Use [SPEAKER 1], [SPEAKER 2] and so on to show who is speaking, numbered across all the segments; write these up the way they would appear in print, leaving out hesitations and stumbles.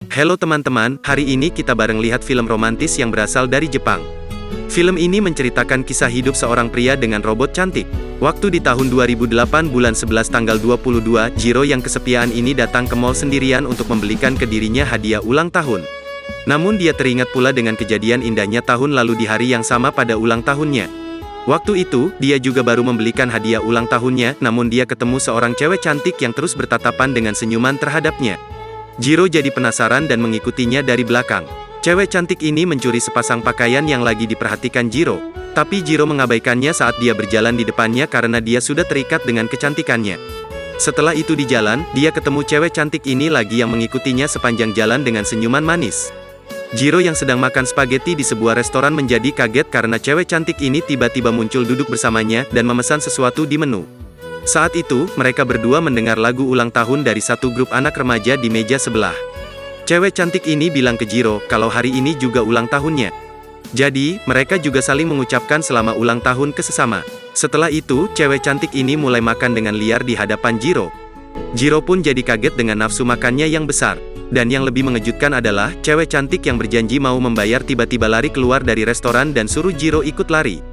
[SPEAKER 1] Halo teman-teman, hari ini kita bareng lihat film romantis yang berasal dari Jepang. Film ini menceritakan kisah hidup seorang pria dengan robot cantik. Waktu di tahun 2008 bulan 11 tanggal 22, Jiro yang kesepian ini datang ke mall sendirian untuk membelikan ke dirinya hadiah ulang tahun. Namun dia teringat pula dengan kejadian indahnya tahun lalu di hari yang sama pada ulang tahunnya. Waktu itu, dia juga baru membelikan hadiah ulang tahunnya, namun dia ketemu seorang cewek cantik yang terus bertatapan dengan senyuman terhadapnya. Jiro jadi penasaran dan mengikutinya dari belakang. Cewek cantik ini mencuri sepasang pakaian yang lagi diperhatikan Jiro. Tapi Jiro mengabaikannya saat dia berjalan di depannya karena dia sudah terikat dengan kecantikannya. Setelah itu di jalan, dia ketemu cewek cantik ini lagi yang mengikutinya sepanjang jalan dengan senyuman manis. Jiro yang sedang makan spaghetti di sebuah restoran menjadi kaget karena cewek cantik ini tiba-tiba muncul duduk bersamanya dan memesan sesuatu di menu. Saat itu, mereka berdua mendengar lagu ulang tahun dari satu grup anak remaja di meja sebelah. Cewek cantik ini bilang ke Jiro kalau hari ini juga ulang tahunnya. Jadi, mereka juga saling mengucapkan selamat ulang tahun ke sesama. Setelah itu, cewek cantik ini mulai makan dengan liar di hadapan Jiro. Jiro pun jadi kaget dengan nafsu makannya yang besar. Dan yang lebih mengejutkan adalah, cewek cantik yang berjanji mau membayar tiba-tiba lari keluar dari restoran dan suruh Jiro ikut lari.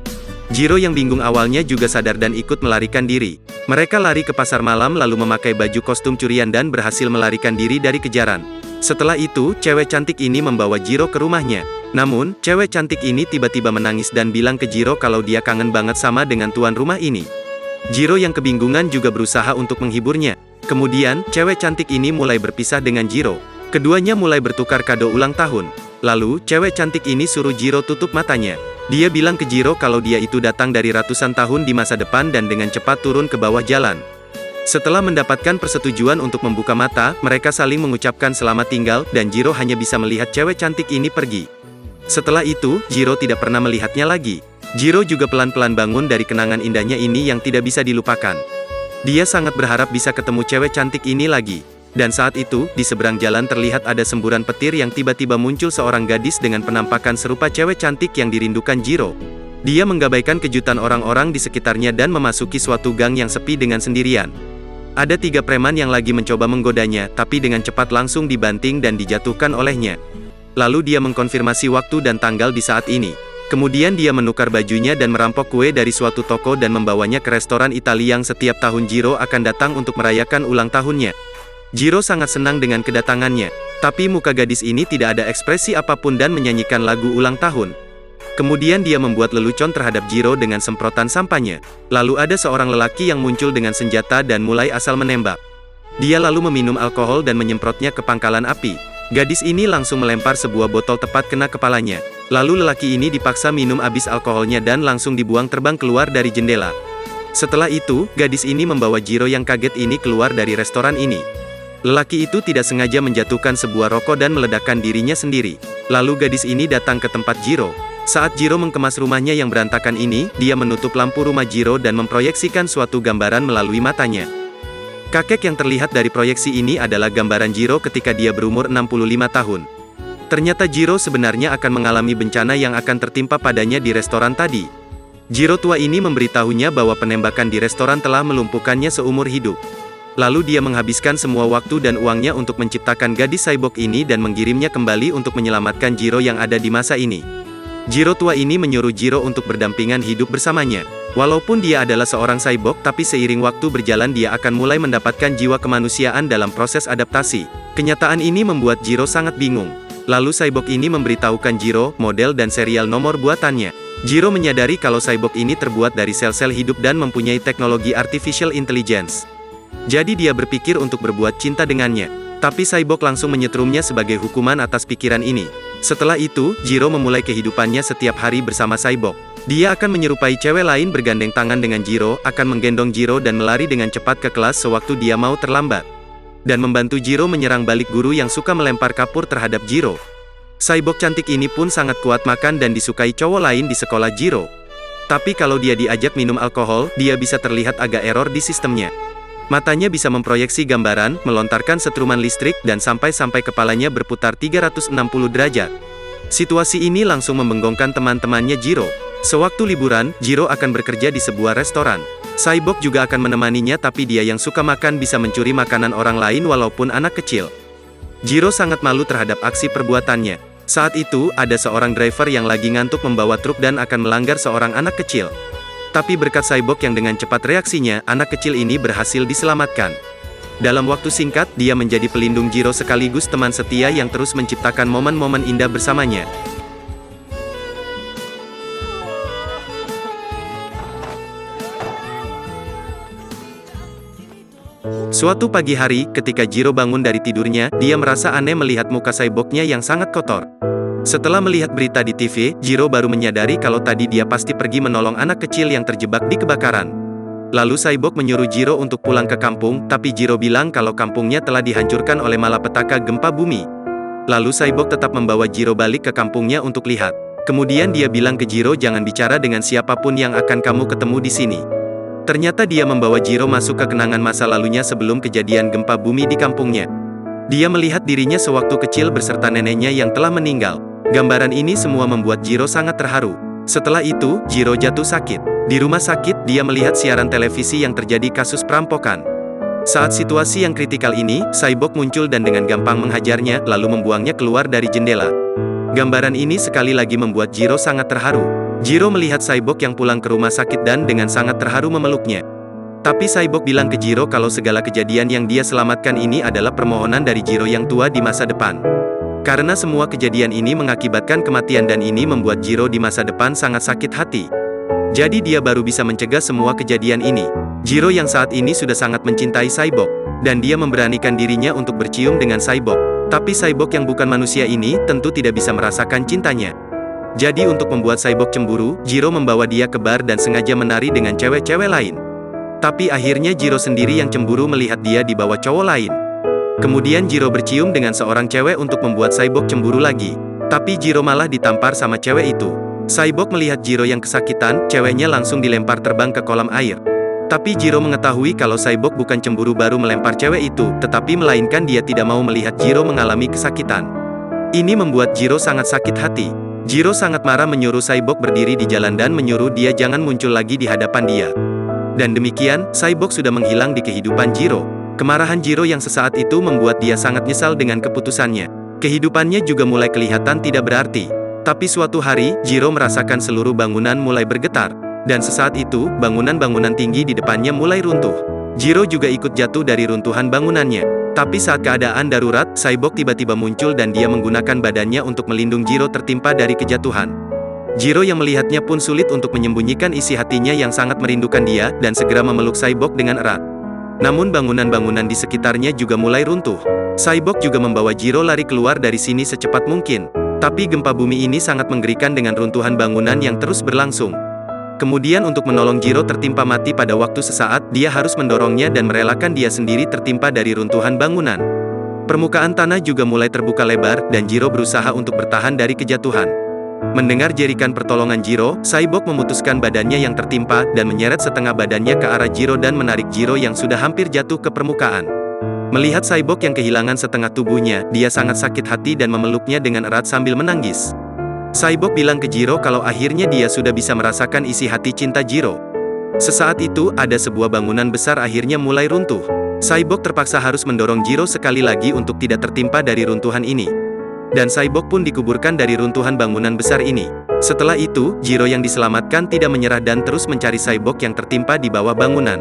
[SPEAKER 1] Jiro yang bingung awalnya juga sadar dan ikut melarikan diri. Mereka lari ke pasar malam lalu memakai baju kostum curian dan berhasil melarikan diri dari kejaran. Setelah itu, cewek cantik ini membawa Jiro ke rumahnya. Namun, cewek cantik ini tiba-tiba menangis dan bilang ke Jiro kalau dia kangen banget sama dengan tuan rumah ini. Jiro yang kebingungan juga berusaha untuk menghiburnya. Kemudian, cewek cantik ini mulai berpisah dengan Jiro. Keduanya mulai bertukar kado ulang tahun. Lalu, cewek cantik ini suruh Jiro tutup matanya. Dia bilang ke Jiro kalau dia itu datang dari ratusan tahun di masa depan dan dengan cepat turun ke bawah jalan. Setelah mendapatkan persetujuan untuk membuka mata, mereka saling mengucapkan selamat tinggal, dan Jiro hanya bisa melihat cewek cantik ini pergi. Setelah itu, Jiro tidak pernah melihatnya lagi. Jiro juga pelan-pelan bangun dari kenangan indahnya ini yang tidak bisa dilupakan. Dia sangat berharap bisa ketemu cewek cantik ini lagi. Dan saat itu, di seberang jalan terlihat ada semburan petir yang tiba-tiba muncul seorang gadis dengan penampakan serupa cewek cantik yang dirindukan Jiro. Dia menggabaikan kejutan orang-orang di sekitarnya dan memasuki suatu gang yang sepi dengan sendirian. Ada 3 preman yang lagi mencoba menggodanya, tapi dengan cepat langsung dibanting dan dijatuhkan olehnya. Lalu dia mengkonfirmasi waktu dan tanggal di saat ini. Kemudian dia menukar bajunya dan merampok kue dari suatu toko dan membawanya ke restoran Italia yang setiap tahun Jiro akan datang untuk merayakan ulang tahunnya. Jiro sangat senang dengan kedatangannya, tapi muka gadis ini tidak ada ekspresi apapun dan menyanyikan lagu ulang tahun. Kemudian dia membuat lelucon terhadap Jiro dengan semprotan sampahnya. Lalu ada seorang lelaki yang muncul dengan senjata dan mulai asal menembak. Dia lalu meminum alkohol dan menyemprotnya ke pangkalan api. Gadis ini langsung melempar sebuah botol tepat kena kepalanya. Lalu lelaki ini dipaksa minum habis alkoholnya dan langsung dibuang terbang keluar dari jendela. Setelah itu, gadis ini membawa Jiro yang kaget ini keluar dari restoran ini. Lelaki itu tidak sengaja menjatuhkan sebuah rokok dan meledakkan dirinya sendiri. Lalu gadis ini datang ke tempat Jiro. Saat Jiro mengemas rumahnya yang berantakan ini, dia menutup lampu rumah Jiro dan memproyeksikan suatu gambaran melalui matanya. Kakek yang terlihat dari proyeksi ini adalah gambaran Jiro ketika dia berumur 65 tahun. Ternyata Jiro sebenarnya akan mengalami bencana yang akan tertimpa padanya di restoran tadi. Jiro tua ini memberitahunya bahwa penembakan di restoran telah melumpuhkannya seumur hidup. Lalu dia menghabiskan semua waktu dan uangnya untuk menciptakan gadis cyborg ini dan mengirimnya kembali untuk menyelamatkan Jiro yang ada di masa ini. Jiro tua ini menyuruh Jiro untuk berdampingan hidup bersamanya. Walaupun dia adalah seorang cyborg, tapi seiring waktu berjalan dia akan mulai mendapatkan jiwa kemanusiaan dalam proses adaptasi. Kenyataan ini membuat Jiro sangat bingung. Lalu cyborg ini memberitahukan Jiro, model dan serial nomor buatannya. Jiro menyadari kalau cyborg ini terbuat dari sel-sel hidup dan mempunyai teknologi artificial intelligence. Jadi dia berpikir untuk berbuat cinta dengannya. Tapi cyborg langsung menyetrumnya sebagai hukuman atas pikiran ini. Setelah itu, Jiro memulai kehidupannya setiap hari bersama cyborg. Dia akan menyerupai cewek lain bergandeng tangan dengan Jiro, akan menggendong Jiro dan melari dengan cepat ke kelas sewaktu dia mau terlambat. Dan membantu Jiro menyerang balik guru yang suka melempar kapur terhadap Jiro. Cyborg cantik ini pun sangat kuat makan dan disukai cowok lain di sekolah Jiro. Tapi kalau dia diajak minum alkohol, dia bisa terlihat agak error di sistemnya. Matanya bisa memproyeksi gambaran, melontarkan setruman listrik, dan sampai-sampai kepalanya berputar 360 derajat. Situasi ini langsung membengongkan teman-temannya Jiro. Sewaktu liburan, Jiro akan bekerja di sebuah restoran. Cyborg juga akan menemaninya tapi dia yang suka makan bisa mencuri makanan orang lain walaupun anak kecil. Jiro sangat malu terhadap aksi perbuatannya. Saat itu, ada seorang driver yang lagi ngantuk membawa truk dan akan melanggar seorang anak kecil. Tapi berkat Cyborg yang dengan cepat reaksinya, anak kecil ini berhasil diselamatkan. Dalam waktu singkat, dia menjadi pelindung Jiro sekaligus teman setia yang terus menciptakan momen-momen indah bersamanya. Suatu pagi hari, ketika Jiro bangun dari tidurnya, dia merasa aneh melihat muka Cyborg-nya yang sangat kotor. Setelah melihat berita di TV, Jiro baru menyadari kalau tadi dia pasti pergi menolong anak kecil yang terjebak di kebakaran. Lalu Cyborg menyuruh Jiro untuk pulang ke kampung, tapi Jiro bilang kalau kampungnya telah dihancurkan oleh malapetaka gempa bumi. Lalu Cyborg tetap membawa Jiro balik ke kampungnya untuk lihat. Kemudian dia bilang ke Jiro jangan bicara dengan siapapun yang akan kamu ketemu di sini. Ternyata dia membawa Jiro masuk ke kenangan masa lalunya sebelum kejadian gempa bumi di kampungnya. Dia melihat dirinya sewaktu kecil beserta neneknya yang telah meninggal. Gambaran ini semua membuat Jiro sangat terharu. Setelah itu, Jiro jatuh sakit. Di rumah sakit, dia melihat siaran televisi yang terjadi kasus perampokan. Saat situasi yang kritikal ini, Cyborg muncul dan dengan gampang menghajarnya, lalu membuangnya keluar dari jendela. Gambaran ini sekali lagi membuat Jiro sangat terharu. Jiro melihat Cyborg yang pulang ke rumah sakit dan dengan sangat terharu memeluknya. Tapi Cyborg bilang ke Jiro kalau segala kejadian yang dia selamatkan ini adalah permohonan dari Jiro yang tua di masa depan. Karena semua kejadian ini mengakibatkan kematian dan ini membuat Jiro di masa depan sangat sakit hati. Jadi dia baru bisa mencegah semua kejadian ini. Jiro yang saat ini sudah sangat mencintai Cyborg, dan dia memberanikan dirinya untuk bercium dengan Cyborg. Tapi Cyborg yang bukan manusia ini tentu tidak bisa merasakan cintanya. Jadi untuk membuat Cyborg cemburu, Jiro membawa dia ke bar dan sengaja menari dengan cewek-cewek lain. Tapi akhirnya Jiro sendiri yang cemburu melihat dia di bawah cowok lain. Kemudian Jiro bercium dengan seorang cewek untuk membuat Cyborg cemburu lagi. Tapi Jiro malah ditampar sama cewek itu. Cyborg melihat Jiro yang kesakitan, ceweknya langsung dilempar terbang ke kolam air. Tapi Jiro mengetahui kalau Cyborg bukan cemburu baru melempar cewek itu, tetapi melainkan dia tidak mau melihat Jiro mengalami kesakitan. Ini membuat Jiro sangat sakit hati. Jiro sangat marah menyuruh Cyborg berdiri di jalan dan menyuruh dia jangan muncul lagi di hadapan dia. Dan demikian, Cyborg sudah menghilang di kehidupan Jiro. Kemarahan Jiro yang sesaat itu membuat dia sangat nyesal dengan keputusannya. Kehidupannya juga mulai kelihatan tidak berarti. Tapi suatu hari, Jiro merasakan seluruh bangunan mulai bergetar. Dan sesaat itu, bangunan-bangunan tinggi di depannya mulai runtuh. Jiro juga ikut jatuh dari runtuhan bangunannya. Tapi saat keadaan darurat, Cyborg tiba-tiba muncul dan dia menggunakan badannya untuk melindungi Jiro tertimpa dari kejatuhan. Jiro yang melihatnya pun sulit untuk menyembunyikan isi hatinya yang sangat merindukan dia, dan segera memeluk Cyborg dengan erat. Namun bangunan-bangunan di sekitarnya juga mulai runtuh. Cyborg juga membawa Jiro lari keluar dari sini secepat mungkin. Tapi gempa bumi ini sangat menggerikan dengan runtuhan bangunan yang terus berlangsung. Kemudian untuk menolong Jiro tertimpa mati pada waktu sesaat, dia harus mendorongnya dan merelakan dia sendiri tertimpa dari runtuhan bangunan. Permukaan tanah juga mulai terbuka lebar, dan Jiro berusaha untuk bertahan dari kejatuhan. Mendengar jerikan pertolongan Jiro, Cyborg memutuskan badannya yang tertimpa, dan menyeret setengah badannya ke arah Jiro dan menarik Jiro yang sudah hampir jatuh ke permukaan. Melihat Cyborg yang kehilangan setengah tubuhnya, dia sangat sakit hati dan memeluknya dengan erat sambil menangis. Cyborg bilang ke Jiro kalau akhirnya dia sudah bisa merasakan isi hati cinta Jiro. Sesaat itu, ada sebuah bangunan besar akhirnya mulai runtuh. Cyborg terpaksa harus mendorong Jiro sekali lagi untuk tidak tertimpa dari runtuhan ini. Dan Cyborg pun dikuburkan dari runtuhan bangunan besar ini. Setelah itu, Jiro yang diselamatkan tidak menyerah dan terus mencari Cyborg yang tertimpa di bawah bangunan.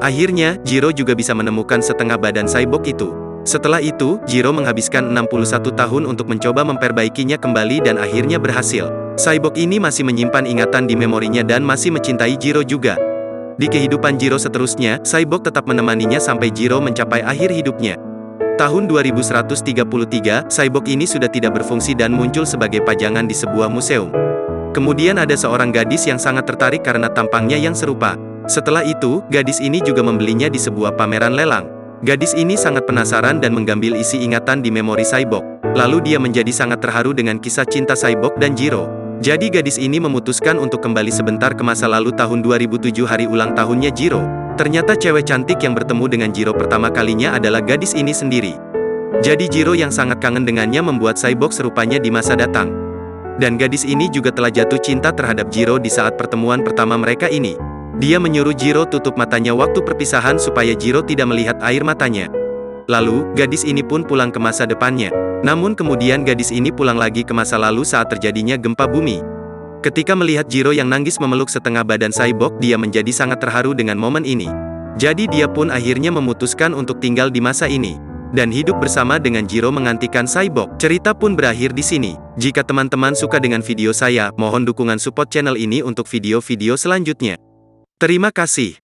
[SPEAKER 1] Akhirnya, Jiro juga bisa menemukan setengah badan Cyborg itu. Setelah itu, Jiro menghabiskan 61 tahun untuk mencoba memperbaikinya kembali dan akhirnya berhasil. Cyborg ini masih menyimpan ingatan di memorinya dan masih mencintai Jiro juga. Di kehidupan Jiro seterusnya, Cyborg tetap menemaninya sampai Jiro mencapai akhir hidupnya. Tahun 2133, Cyborg ini sudah tidak berfungsi dan muncul sebagai pajangan di sebuah museum. Kemudian ada seorang gadis yang sangat tertarik karena tampangnya yang serupa. Setelah itu, gadis ini juga membelinya di sebuah pameran lelang. Gadis ini sangat penasaran dan mengambil isi ingatan di memori Cyborg. Lalu dia menjadi sangat terharu dengan kisah cinta Cyborg dan Jiro. Jadi gadis ini memutuskan untuk kembali sebentar ke masa lalu tahun 2007 hari ulang tahunnya Jiro. Ternyata cewek cantik yang bertemu dengan Jiro pertama kalinya adalah gadis ini sendiri. Jadi Jiro yang sangat kangen dengannya membuat Cyborg serupanya di masa datang. Dan gadis ini juga telah jatuh cinta terhadap Jiro di saat pertemuan pertama mereka ini. Dia menyuruh Jiro tutup matanya waktu perpisahan supaya Jiro tidak melihat air matanya. Lalu, gadis ini pun pulang ke masa depannya. Namun kemudian gadis ini pulang lagi ke masa lalu saat terjadinya gempa bumi. Ketika melihat Jiro yang nangis memeluk setengah badan Cyborg, dia menjadi sangat terharu dengan momen ini. Jadi dia pun akhirnya memutuskan untuk tinggal di masa ini dan hidup bersama dengan Jiro menggantikan Cyborg. Cerita pun berakhir di sini. Jika teman-teman suka dengan video saya, mohon dukungan support channel ini untuk video-video selanjutnya. Terima kasih.